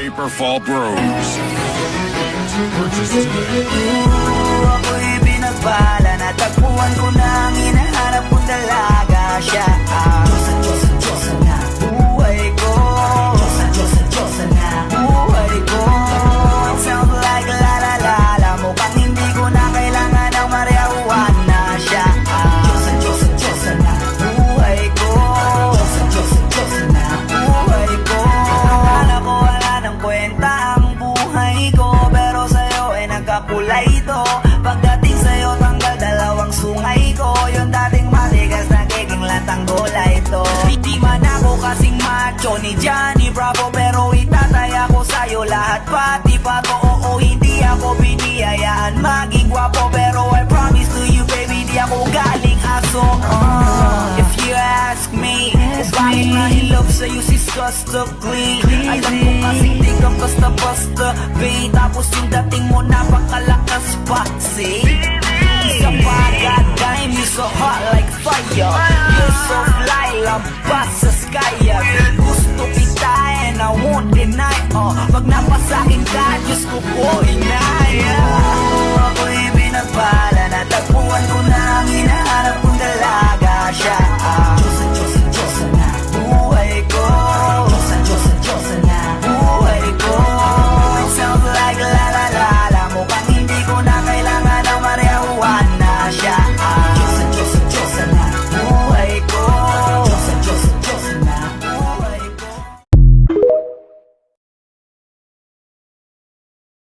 Paperfall Bros. Ako'y binagbala, natagpuan ko na ang hinahanap kong dalaga. Siya ang Diyosa na buhay ko. Diyosa na buhay ko. It sounds like la la la la, mukhang hindi ko na kailangan ng marijuana. Siya ang Diyosa na buhay ko. Diyosa na buhay ko. Akala ko wala ng kwenta ang buhay ko, pero sa'yo ay nagkakulay ito. Pagdating sa'yo tanggal dalawang sungay ko, yung dating matigas nagiging lantang gola ito. Di man ako kasing macho ni Johnny Bravo, pero itataya ko sa'yo lahat pati pa to. Oo, hindi ako biniyayaan maging gwapo, pero I promise to you baby, di ako galing aso. If you ask me, bakit mahilog sa'yo si Scuster Clean? Alam ko kasing di ka basta-basta, babe. Tapos yung dating mo napakalakas pa, see? Isa pa, goddamn, you so hot like fire. You're so fly, labas sa sky. Gusto kita and I won't deny. Pag napasakin ka, Diyos ko po inaya.